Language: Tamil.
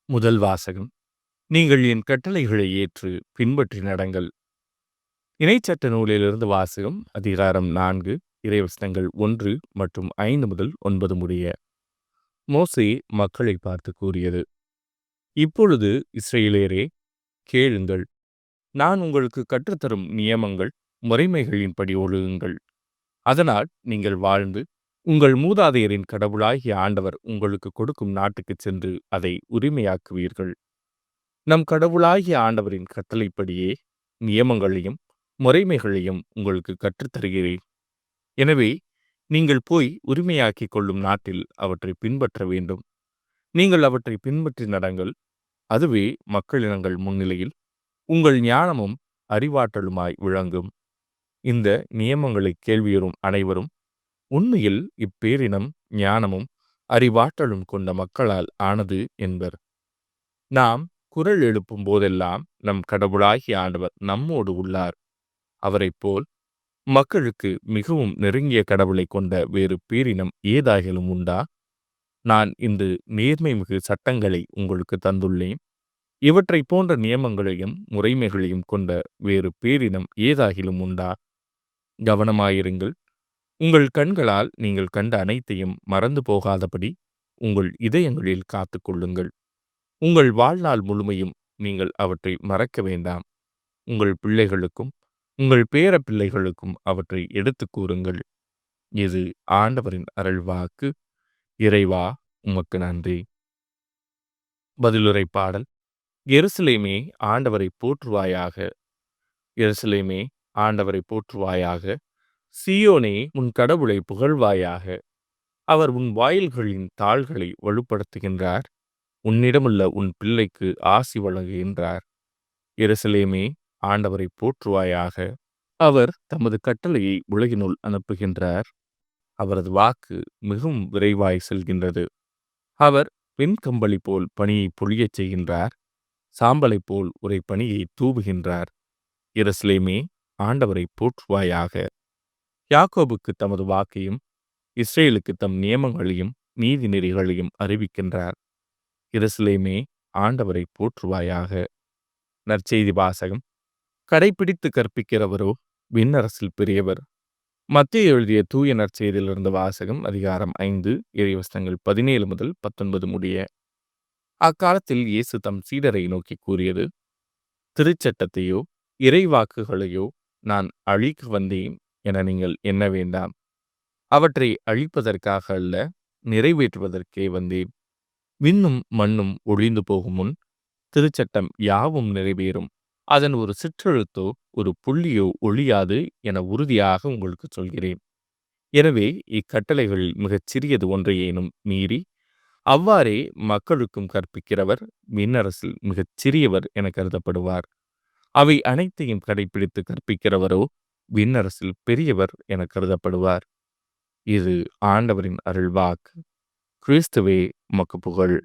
முதல் வாசகம். நீங்கள் என் கட்டளைகளை ஏற்று பின்பற்றி நடங்கள். இணைச்சட்ட நூலிலிருந்து வாசகம். அதிகாரம் 4, இறைவசனங்கள் 1 மற்றும் 5 முதல் 9 முடிய. மோசே மக்களை பார்த்து கூறியது: இப்பொழுது இஸ்ரவேலரே, கேளுங்கள். நான் உங்களுக்கு கற்றுத்தரும் நியமங்கள், முறைமைகளின்படி ஒழுகுங்கள். அதனால் நீங்கள் வாழ்ந்து, உங்கள் மூதாதையரின் கடவுளாகிய ஆண்டவர் உங்களுக்கு கொடுக்கும் நாட்டுக்குச் சென்று அதை உரிமையாக்குவீர்கள். நம் கடவுளாகிய ஆண்டவரின் கட்டளைப்படியே நியமங்களையும் முறைமைகளையும் உங்களுக்கு கற்றுத்தருகிறேன். எனவே நீங்கள் போய் உரிமையாக்கிக் கொள்ளும் நாட்டில் அவற்றை பின்பற்ற வேண்டும். நீங்கள் அவற்றை பின்பற்றி நடங்கள். அதுவே மக்களினங்கள் முன்னிலையில் உங்கள் ஞானமும் அறிவாற்றலுமாய் விளங்கும். இந்த நியமங்களை கேள்வியுறும் அனைவரும் உண்மையில் இப்பேரினம் ஞானமும் அறிவாற்றலும் கொண்ட மக்களால் ஆனது என்பர். நாம் குரல் எழுப்பும் போதெல்லாம் நம் கடவுளாகிய ஆண்டவர் நம்மோடு உள்ளார். அவரைப் போல் மக்களுக்கு மிகவும் நெருங்கிய கடவுளை கொண்ட வேறு பேரினம் ஏதாகிலும் உண்டா? நான் இந்த நேர்மைமிகு சட்டங்களை உங்களுக்கு தந்துள்ளேன். இவற்றை போன்ற நியமங்களையும் முறைமைகளையும் கொண்ட வேறு பேரினம் ஏதாகிலும் உண்டா? கவனமாயிருங்கள். உங்கள் கண்களால் நீங்கள் கண்ட அனைத்தையும் மறந்து போகாதபடி உங்கள் இதயங்களில் காத்து கொள்ளுங்கள். உங்கள் வாழ்நாள் முழுமையும் நீங்கள் அவற்றை மறக்க வேண்டாம். உங்கள் பிள்ளைகளுக்கும் உங்கள் பேர பிள்ளைகளுக்கும் அவற்றை எடுத்து கூறுங்கள். இது ஆண்டவரின் அருள்வாக்கு. இறைவா, உமக்கு நன்றி. பதிலுரை பாடல். எருசலேமே, ஆண்டவரை போற்றுவாயாக. எருசலேமே, ஆண்டவரை போற்றுவாயாக. சீயோனே, உன் கடவுளை புகழ்வாயாக. அவர் உன் வாயில்களின் தாள்களை வலுப்படுத்துகின்றார். உன்னிடமுள்ள உன் பிள்ளைக்கு ஆசி வழங்குகின்றார். எருசலேமே, ஆண்டவரை போற்றுவாயாக. அவர் தமது கட்டளையை உலகினுள் அனுப்புகின்றார். அவரது வாக்கு மிகவும் விரைவாய் செல்கின்றது. அவர் வெண்கம்பளி போல் பனியை பொழியச் செய்கின்றார். சாம்பலை போல் உரை பனியை தூவுகின்றார். எருசலேமே, ஆண்டவரை போற்றுவாயாக. யாக்கோபுக்கு தமது வாக்கையும் இஸ்ரேலுக்கு தம் நியமங்களையும் நீதி நெறிகளையும் அறிவிக்கின்றார். எருசலேமே, ஆண்டவரை போற்றுவாயாக. நற்செய்தி வாசகம். கடைப்பிடித்து கற்பிக்கிறவரோ விண்ணரசில் பெரியவர். மத்தேயு எழுதிய தூய நற்செய்தியிலிருந்து வாசகம். அதிகாரம் 5, இறைவசனங்கள் 17 முதல் 19 முடிய. அக்காலத்தில் இயேசு தம் சீடரை நோக்கி கூறியது: திருச்சட்டத்தையோ இறைவாக்குகளையோ நான் அழிக்க வந்தேன் என நீங்கள் எண்ண வேண்டாம். அவற்றை அழிப்பதற்காக அல்ல, நிறைவேற்றுவதற்கே வந்தேன். விண்ணும் மண்ணும் ஒழிந்து போகும் முன் திருச்சட்டம் யாவும் நிறைவேறும். அதன் ஒரு சிற்றெழுத்தோ ஒரு புள்ளியோ ஒழியாது என உறுதியாக உங்களுக்கு சொல்கிறேன். எனவே இக்கட்டளைகளில் மிகச் சிறியது ஒன்றையேனும் மீறி அவ்வாறே மக்களுக்கும் கற்பிக்கிறவர் விண்ணரசில் மிகச் சிறியவர் என கருதப்படுவார். அவை அனைத்தையும் கடைப்பிடித்து கற்பிக்கிறவரோ விண்ணரசில் பெரியவர் என கருதப்படுவார். இது ஆண்டவரின் அருள்வாக்கு. கிறிஸ்துவே, உமக்கு புகழ்.